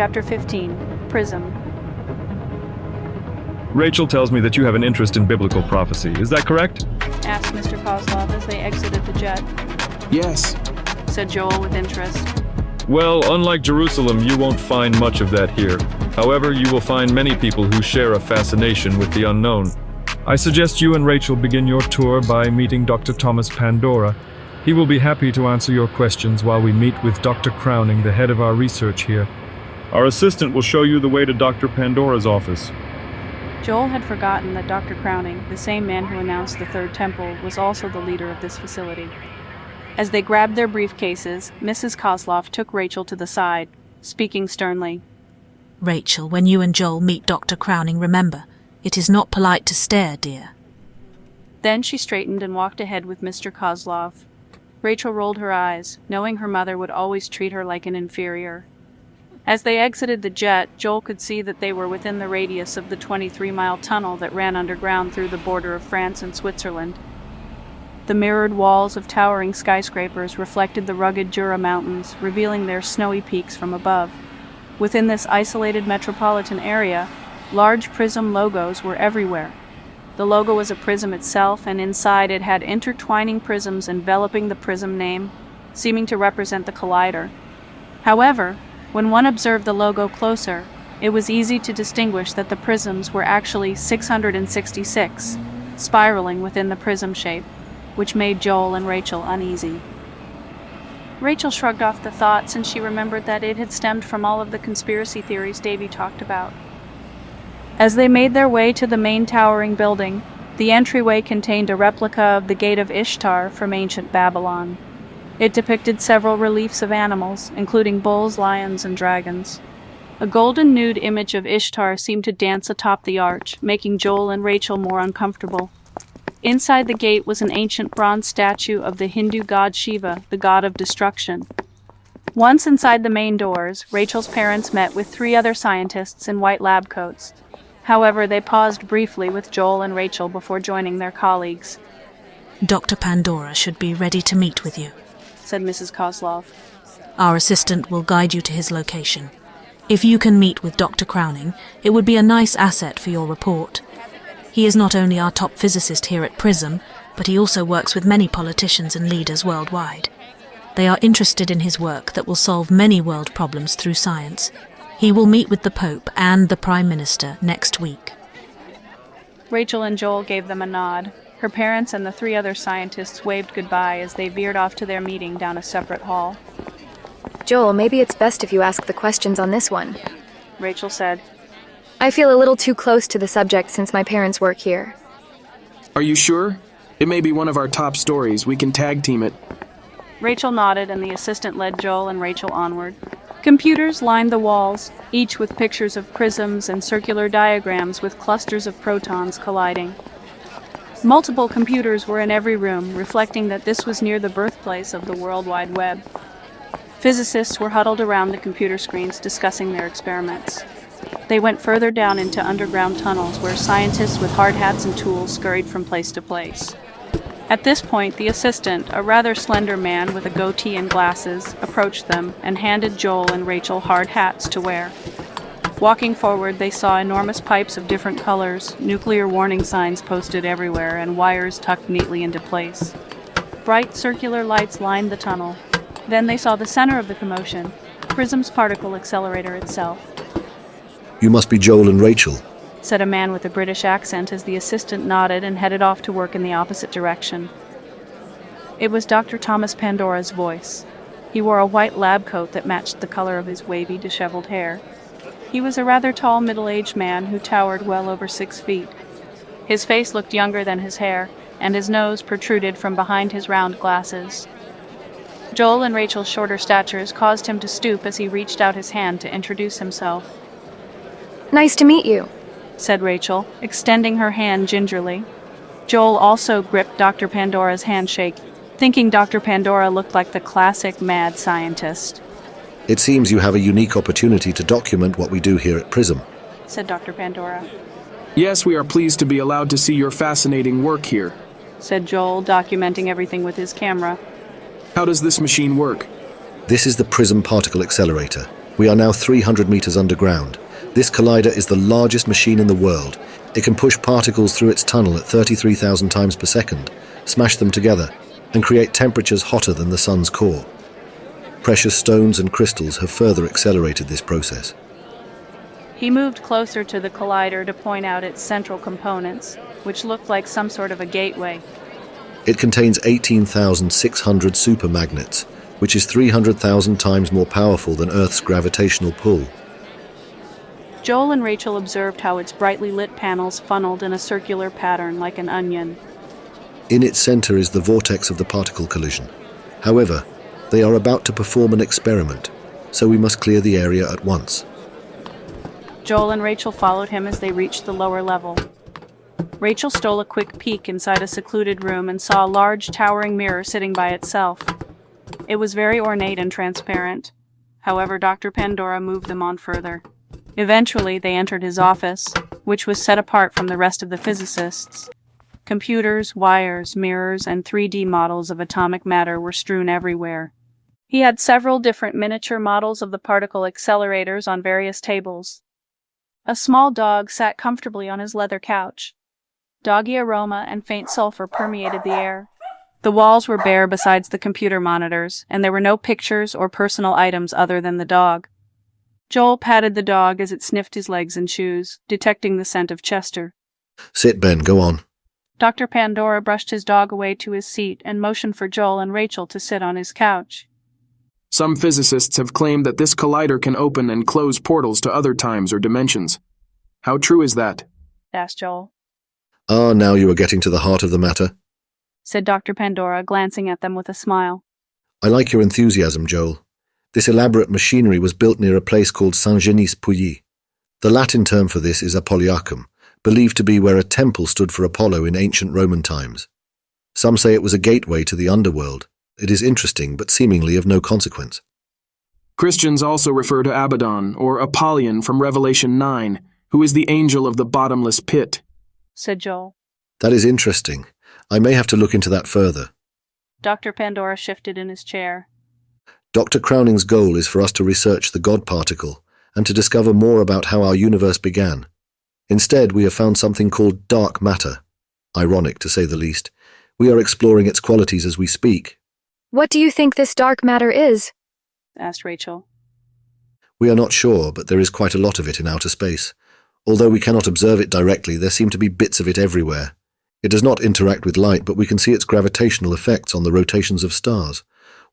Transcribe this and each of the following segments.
Chapter 15, PRISM. Rachel tells me that you have an interest in biblical prophecy. Is that correct? Asked Mr. Kozlov as they exited the jet. Yes. Said Joel with interest. Well, unlike Jerusalem, you won't find much of that here. However, you will find many people who share a fascination with the unknown. I suggest you and Rachel begin your tour by meeting Dr. Thomas Pandorè. He will be happy to answer your questions while we meet with Dr. Crowning, the head of our research here. Our assistant will show you the way to Dr. Pandorè's office. Joel had forgotten that Dr. Crowning, the same man who announced the Third Temple, was also the leader of this facility. As they grabbed their briefcases, Mrs. Kozlov took Rachel to the side, speaking sternly. Rachel, when you and Joel meet Dr. Crowning, remember, it is not polite to stare, dear. Then she straightened and walked ahead with Mr. Kozlov. Rachel rolled her eyes, knowing her mother would always treat her like an inferior. As they exited the jet, Joel could see that they were within the radius of the 23-mile tunnel that ran underground through the border of France and Switzerland. The mirrored walls of towering skyscrapers reflected the rugged Jura Mountains, revealing their snowy peaks from above. Within this isolated metropolitan area, large PRISM logos were everywhere. The logo was a prism itself, and inside it had intertwining prisms enveloping the prism name, seeming to represent the collider. However, when one observed the logo closer, it was easy to distinguish that the prisms were actually 666, spiraling within the prism shape, which made Joel and Rachel uneasy. Rachel shrugged off the thought since she remembered that it had stemmed from all of the conspiracy theories Davy talked about. As they made their way to the main towering building, the entryway contained a replica of the Gate of Ishtar from ancient Babylon. It depicted several reliefs of animals, including bulls, lions, and dragons. A golden nude image of Ishtar seemed to dance atop the arch, making Joel and Rachel more uncomfortable. Inside the gate was an ancient bronze statue of the Hindu god Shiva, the god of destruction. Once inside the main doors, Rachel's parents met with 3 other scientists in white lab coats. However, they paused briefly with Joel and Rachel before joining their colleagues. Dr. Pandorè should be ready to meet with you, said Mrs. Kozlov. Our assistant will guide you to his location. If you can meet with Dr. Crowning, it would be a nice asset for your report. He is not only our top physicist here at PRISM, but he also works with many politicians and leaders worldwide. They are interested in his work that will solve many world problems through science. He will meet with the Pope and the Prime Minister next week. Rachel and Joel gave them a nod. Her parents and the 3 other scientists waved goodbye as they veered off to their meeting down a separate hall. Joel, maybe it's best if you ask the questions on this one, Rachel said. I feel a little too close to the subject since my parents work here. Are you sure? It may be one of our top stories. We can tag team it. Rachel nodded, and the assistant led Joel and Rachel onward. Computers lined the walls, each with pictures of prisms and circular diagrams with clusters of protons colliding. Multiple computers were in every room, reflecting that this was near the birthplace of the World Wide Web. Physicists were huddled around the computer screens discussing their experiments. They went further down into underground tunnels where scientists with hard hats and tools scurried from place to place. At this point, the assistant, a rather slender man with a goatee and glasses, approached them and handed Joel and Rachel hard hats to wear. Walking forward, they saw enormous pipes of different colors, nuclear warning signs posted everywhere, and wires tucked neatly into place. Bright circular lights lined the tunnel. Then they saw the center of the commotion, PRISM's particle accelerator itself. You must be Joel and Rachel, said a man with a British accent as the assistant nodded and headed off to work in the opposite direction. It was Dr. Thomas Pandorè's voice. He wore a white lab coat that matched the color of his wavy, disheveled hair. He was a rather tall, middle-aged man who towered well over 6 feet. His face looked younger than his hair, and his nose protruded from behind his round glasses. Joel and Rachel's shorter statures caused him to stoop as he reached out his hand to introduce himself. Nice to meet you, said Rachel, extending her hand gingerly. Joel also gripped Dr. Pandorè's handshake, thinking Dr. Pandorè looked like the classic mad scientist. It seems you have a unique opportunity to document what we do here at PRISM, said Dr. Pandorè. Yes, we are pleased to be allowed to see your fascinating work here, said Joel, documenting everything with his camera. How does this machine work? This is the PRISM particle accelerator. We are now 300 meters underground. This collider is the largest machine in the world. It can push particles through its tunnel at 33,000 times per second, smash them together, and create temperatures hotter than the sun's core. Precious stones and crystals have further accelerated this process. He moved closer to the collider to point out its central components, which looked like some sort of a gateway. It contains 18,600 supermagnets, which is 300,000 times more powerful than Earth's gravitational pull. Joel and Rachel observed how its brightly lit panels funneled in a circular pattern like an onion. In its center is the vortex of the particle collision. However, they are about to perform an experiment, so we must clear the area at once. Joel and Rachel followed him as they reached the lower level. Rachel stole a quick peek inside a secluded room and saw a large, towering mirror sitting by itself. It was very ornate and transparent. However, Dr. Pandorè moved them on further. Eventually, they entered his office, which was set apart from the rest of the physicists. Computers, wires, mirrors, and 3D models of atomic matter were strewn everywhere. He had several different miniature models of the particle accelerators on various tables. A small dog sat comfortably on his leather couch. Doggy aroma and faint sulfur permeated the air. The walls were bare besides the computer monitors, and there were no pictures or personal items other than the dog. Joel patted the dog as it sniffed his legs and shoes, detecting the scent of Chester. Sit, Ben, go on. Dr. Pandorè brushed his dog away to his seat and motioned for Joel and Rachel to sit on his couch. Some physicists have claimed that this collider can open and close portals to other times or dimensions. How true is that? Asked Joel. Ah, now you are getting to the heart of the matter, Said Dr. Pandorè, glancing at them with a smile. I like your enthusiasm, Joel. This elaborate machinery was built near a place called Saint-Genis-Pouilly. The Latin term for this is Apolliacum, believed to be where a temple stood for Apollo in ancient Roman times. Some say it was a gateway to the underworld. It is interesting, but seemingly of no consequence. Christians also refer to Abaddon, or Apollyon from Revelation 9, who is the angel of the bottomless pit, Said Joel. That is interesting. I may have to look into that further. Dr. Pandorè shifted in his chair. Dr. Crowning's goal is for us to research the God particle and to discover more about how our universe began. Instead, we have found something called dark matter. Ironic, to say the least. We are exploring its qualities as we speak. What do you think this dark matter is? Asked Rachel. We are not sure, but there is quite a lot of it in outer space. Although we cannot observe it directly, there seem to be bits of it everywhere. It does not interact with light, but we can see its gravitational effects on the rotations of stars.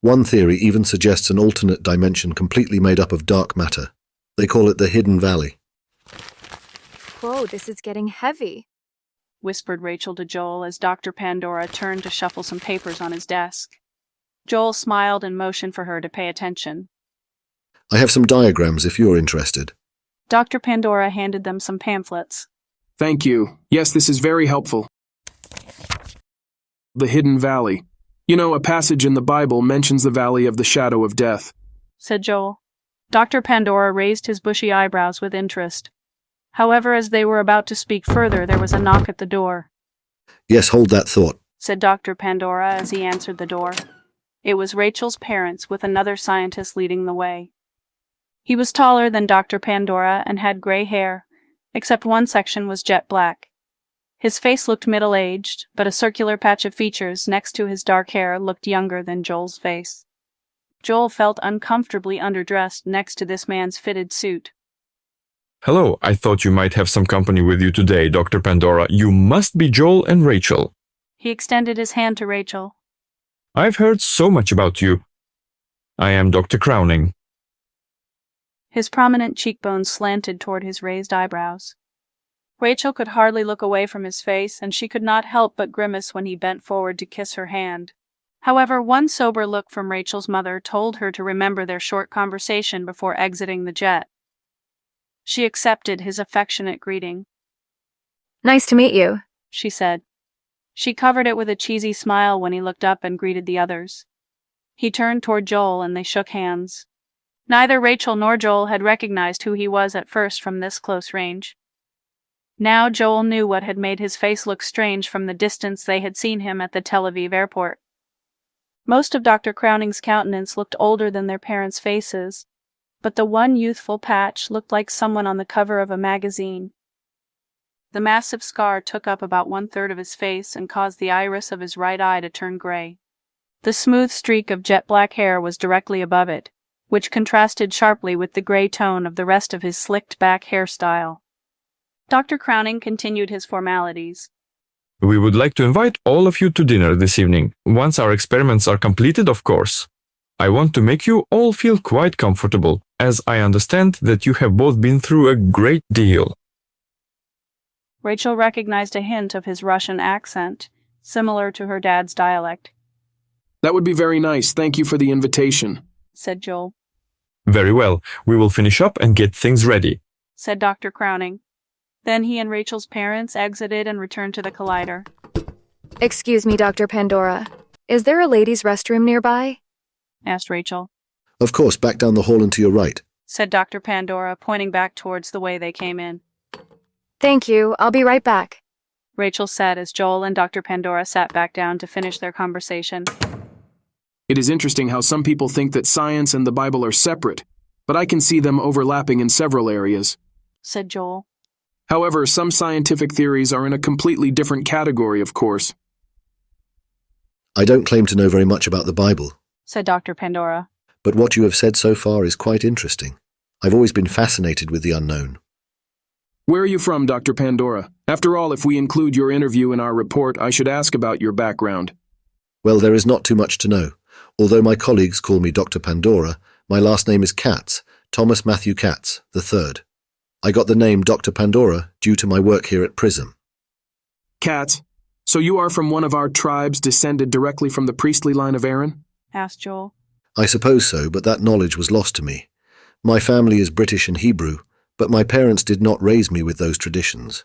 One theory even suggests an alternate dimension completely made up of dark matter. They call it the Hidden Valley. Whoa, this is getting heavy. Whispered Rachel to Joel as Dr. Pandorè turned to shuffle some papers on his desk. Joel smiled and motioned for her to pay attention. I have some diagrams if you're interested. Dr. Pandorè handed them some pamphlets. Thank you. Yes, this is very helpful. The Hidden Valley. You know, a passage in the Bible mentions the Valley of the Shadow of Death, Said Joel. Dr. Pandorè raised his bushy eyebrows with interest. However, as they were about to speak further, there was a knock at the door. Yes, hold that thought. Said Dr. Pandorè as he answered the door. It was Rachel's parents with another scientist leading the way. He was taller than Dr. Pandorè and had gray hair, except one section was jet black. His face looked middle-aged, but a circular patch of features next to his dark hair looked younger than Joel's face. Joel felt uncomfortably underdressed next to this man's fitted suit. Hello, I thought you might have some company with you today, Dr. Pandorè. You must be Joel and Rachel. He extended his hand to Rachel. I've heard so much about you. I am Dr. Crowning. His prominent cheekbones slanted toward his raised eyebrows. Rachel could hardly look away from his face, and she could not help but grimace when he bent forward to kiss her hand. However, one sober look from Rachel's mother told her to remember their short conversation before exiting the jet. She accepted his affectionate greeting. Nice to meet you, She said. She covered it with a cheesy smile when he looked up and greeted the others. He turned toward Joel and they shook hands. Neither Rachel nor Joel had recognized who he was at first from this close range. Now Joel knew what had made his face look strange from the distance they had seen him at the Tel Aviv airport. Most of Dr. Crowning's countenance looked older than their parents' faces, but the one youthful patch looked like someone on the cover of a magazine. The massive scar took up about 1/3 of his face and caused the iris of his right eye to turn gray. The smooth streak of jet black hair was directly above it, which contrasted sharply with the gray tone of the rest of his slicked back hairstyle. Dr. Crowning continued his formalities. We would like to invite all of you to dinner this evening, once our experiments are completed, of course. I want to make you all feel quite comfortable, as I understand that you have both been through a great deal. Rachel recognized a hint of his Russian accent, similar to her dad's dialect. That would be very nice. Thank you for the invitation, said Joel. Very well, we will finish up and get things ready, said Dr. Crowning. Then he and Rachel's parents exited and returned to the collider. Excuse me, Dr. Pandora. Is there a ladies' restroom nearby? Asked Rachel. Of course, back down the hall and to your right. Said Dr. Pandora, pointing back towards the way they came in. Thank you. I'll be right back, Rachel said as Joel and Dr. Pandora sat back down to finish their conversation. It is interesting how some people think that science and the Bible are separate, but I can see them overlapping in several areas, said Joel. However, some scientific theories are in a completely different category, of course. I don't claim to know very much about the Bible, said Dr. Pandora. But what you have said so far is quite interesting. I've always been fascinated with the unknown. Where are you from, Dr. Pandora? After all, if we include your interview in our report, I should ask about your background. Well, there is not too much to know. Although my colleagues call me Dr. Pandora, my last name is Katz, Thomas Matthew Katz, III. I got the name Dr. Pandora due to my work here at PRISM. Katz, so you are from one of our tribes descended directly from the priestly line of Aaron? Asked Joel. I suppose so, but that knowledge was lost to me. My family is British and Hebrew, but my parents did not raise me with those traditions.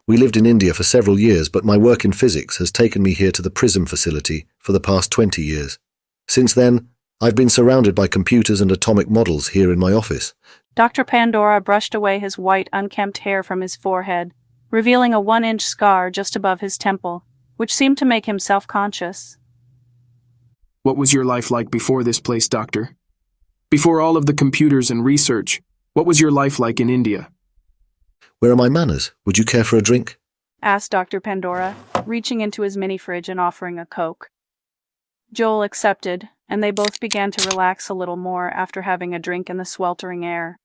We lived in India for several years, but my work in physics has taken me here to the PRISM facility for the past 20 years. Since then, I've been surrounded by computers and atomic models here in my office. Dr. Pandora brushed away his white, unkempt hair from his forehead, revealing a 1-inch scar just above his temple, which seemed to make him self-conscious. What was your life like before this place, Doctor? Before all of the computers and research, what was your life like in India? Where are my manners? Would you care for a drink? Asked Dr. Pandora, reaching into his mini-fridge and offering a Coke. Joel accepted, and they both began to relax a little more after having a drink in the sweltering air.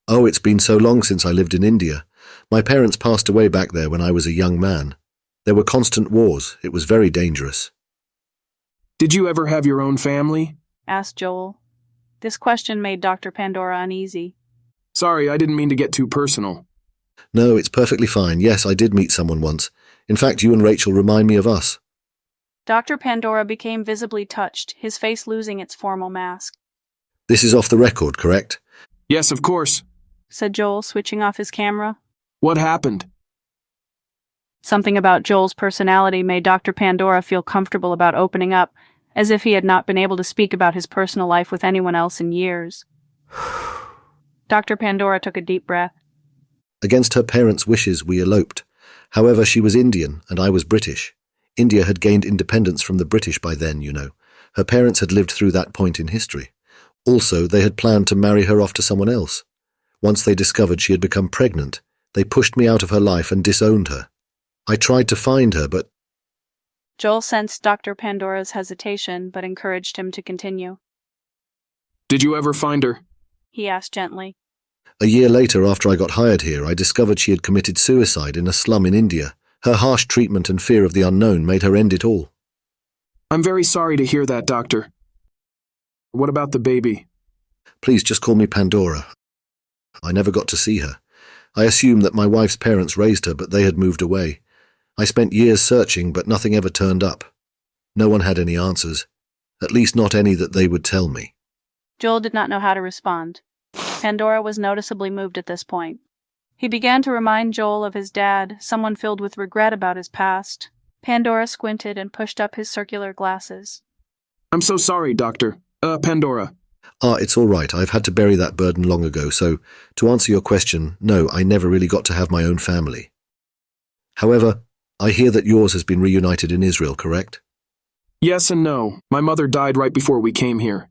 Oh, it's been so long since I lived in India. My parents passed away back there when I was a young man. There were constant wars. It was very dangerous. Did you ever have your own family? Asked Joel. This question made Dr. Pandora uneasy. Sorry, I didn't mean to get too personal. No, it's perfectly fine. Yes, I did meet someone once. In fact, you and Rachel remind me of us. Dr. Pandora became visibly touched, his face losing its formal mask. This is off the record, correct? Yes, of course, said Joel, switching off his camera. What happened? Something about Joel's personality made Dr. Pandora feel comfortable about opening up, as if he had not been able to speak about his personal life with anyone else in years. Dr. Pandora took a deep breath. Against her parents' wishes, we eloped. However, she was Indian and I was British. India had gained independence from the British by then, you know. Her parents had lived through that point in history. Also, they had planned to marry her off to someone else. Once they discovered she had become pregnant, they pushed me out of her life and disowned her. I tried to find her, but... Joel sensed Dr. Pandora's hesitation, but encouraged him to continue. Did you ever find her? He asked gently. A year later, after I got hired here, I discovered she had committed suicide in a slum in India. Her harsh treatment and fear of the unknown made her end it all. I'm very sorry to hear that, Doctor. What about the baby? Please just call me Pandora. I never got to see her. I assume that my wife's parents raised her, but they had moved away. I spent years searching, but nothing ever turned up. No one had any answers. At least not any that they would tell me. Joel did not know how to respond. Pandora was noticeably moved at this point. He began to remind Joel of his dad, someone filled with regret about his past. Pandora squinted and pushed up his circular glasses. I'm so sorry, Doctor. Pandora. It's all right. I've had to bury that burden long ago, so to answer your question, no, I never really got to have my own family. However, I hear that yours has been reunited in Israel, correct? Yes and no. My mother died right before we came here.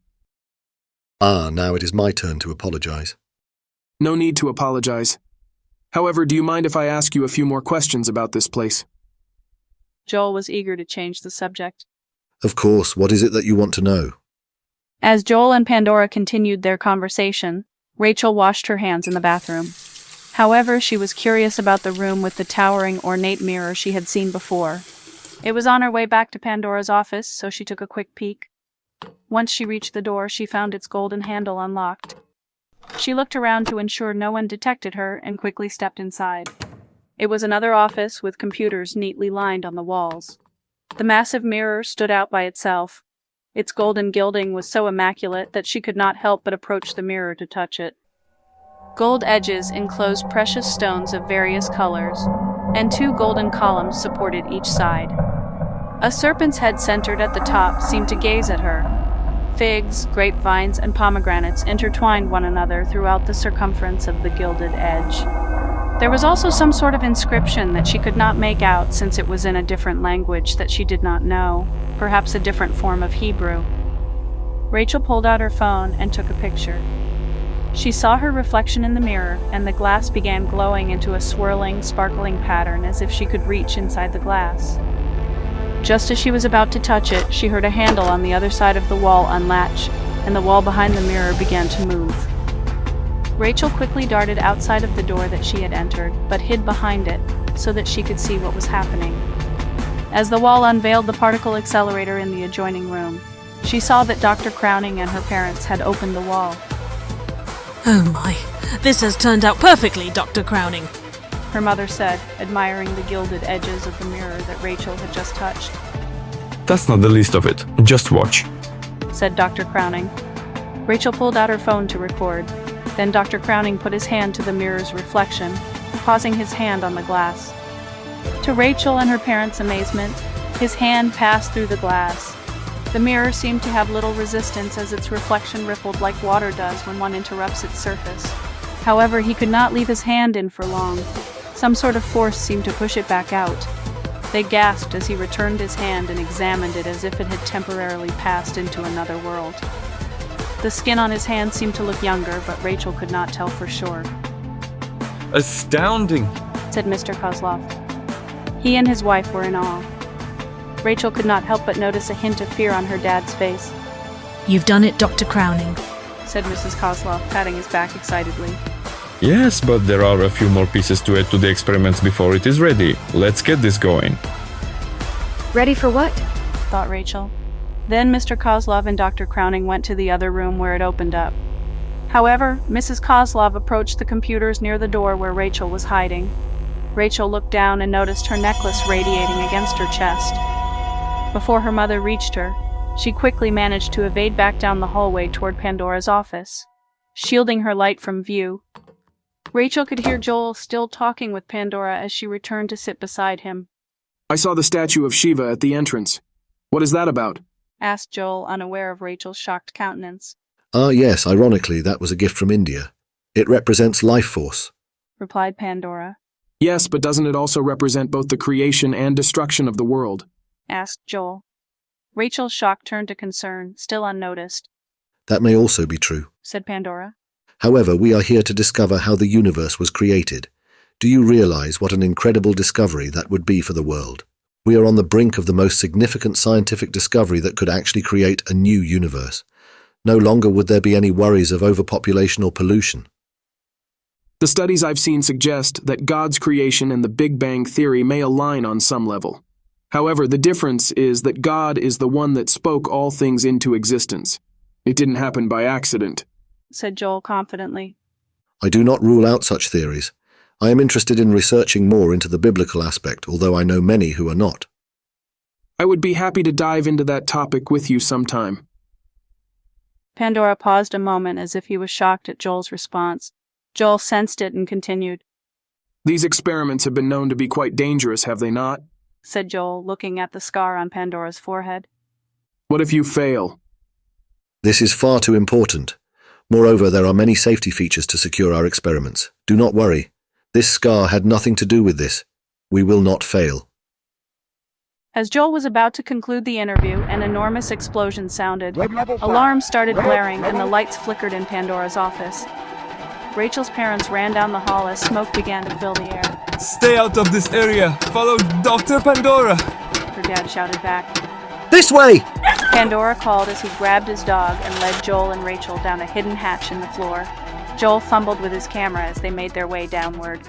Ah, now it is my turn to apologize. No need to apologize. However, do you mind if I ask you a few more questions about this place? Joel was eager to change the subject. Of course, what is it that you want to know? As Joel and Pandora continued their conversation, Rachel washed her hands in the bathroom. However, she was curious about the room with the towering, ornate mirror she had seen before. It was on her way back to Pandora's office, so she took a quick peek. Once she reached the door, she found its golden handle unlocked. She looked around to ensure no one detected her and quickly stepped inside. It was another office with computers neatly lined on the walls. The massive mirror stood out by itself. Its golden gilding was so immaculate that she could not help but approach the mirror to touch it. Gold edges enclosed precious stones of various colors, and 2 golden columns supported each side. A serpent's head centered at the top seemed to gaze at her. Figs, grapevines, and pomegranates intertwined one another throughout the circumference of the gilded edge. There was also some sort of inscription that she could not make out since it was in a different language that she did not know, perhaps a different form of Hebrew. Rachel pulled out her phone and took a picture. She saw her reflection in the mirror, and the glass began glowing into a swirling, sparkling pattern as if she could reach inside the glass. Just as she was about to touch it, she heard a handle on the other side of the wall unlatch, and the wall behind the mirror began to move. Rachel quickly darted outside of the door that she had entered, but hid behind it, so that she could see what was happening. As the wall unveiled the particle accelerator in the adjoining room, she saw that Dr. Crowning and her parents had opened the wall. Oh my, this has turned out perfectly, Dr. Crowning. Her mother said, admiring the gilded edges of the mirror that Rachel had just touched. That's not the least of it. Just watch. Said Dr. Crowning. Rachel pulled out her phone to record. Then Dr. Crowning put his hand to the mirror's reflection, pausing his hand on the glass. To Rachel and her parents' amazement, his hand passed through the glass. The mirror seemed to have little resistance as its reflection rippled like water does when one interrupts its surface. However, he could not leave his hand in for long. Some sort of force seemed to push it back out. They gasped as he returned his hand and examined it as if it had temporarily passed into another world. The skin on his hand seemed to look younger, but Rachel could not tell for sure. Astounding, Said Mr. Kozlov. He and his wife were in awe. Rachel could not help but notice a hint of fear on her dad's face. You've done it, Dr. Crowning. Said Mrs. Kozlov, patting his back excitedly. Yes, but there are a few more pieces to add to the experiments before it is ready. Let's get this going. Ready for what? Thought Rachel. Then Mr. Kozlov and Dr. Crowning went to the other room where it opened up. However, Mrs. Kozlov approached the computers near the door where Rachel was hiding. Rachel looked down and noticed her necklace radiating against her chest. Before her mother reached her, she quickly managed to evade back down the hallway toward Pandora's office, shielding her light from view. Rachel could hear Joel still talking with Pandora as she returned to sit beside him. I saw the statue of Shiva at the entrance. What is that about? Asked Joel, unaware of Rachel's shocked countenance. Ah, yes, ironically, that was a gift from India. It represents life force. Replied Pandora. Yes, but doesn't it also represent both the creation and destruction of the world? Asked Joel. Rachel's shock turned to concern, still unnoticed. That may also be true. Said Pandora. However, we are here to discover how the universe was created. Do you realize what an incredible discovery that would be for the world? We are on the brink of the most significant scientific discovery that could actually create a new universe. No longer would there be any worries of overpopulation or pollution. The studies I've seen suggest that God's creation and the Big Bang Theory may align on some level. However, the difference is that God is the one that spoke all things into existence. It didn't happen by accident. Said Joel confidently. I do not rule out such theories. I am interested in researching more into the biblical aspect, although I know many who are not. I would be happy to dive into that topic with you sometime. Pandora paused a moment as if he was shocked at Joel's response. Joel sensed it and continued. These experiments have been known to be quite dangerous, have they not? Said Joel, looking at the scar on Pandora's forehead. What if you fail? This is far too important. Moreover, there are many safety features to secure our experiments. Do not worry. This scar had nothing to do with this. We will not fail. As Joel was about to conclude the interview, an enormous explosion sounded. Alarms started blaring and the lights flickered in Pandora's office. Rachel's parents ran down the hall as smoke began to fill the air. Stay out of this area. Follow Dr. Pandora. Her dad shouted back. This way! Pandora called as he grabbed his dog and led Joel and Rachel down a hidden hatch in the floor. Joel fumbled with his camera as they made their way downward.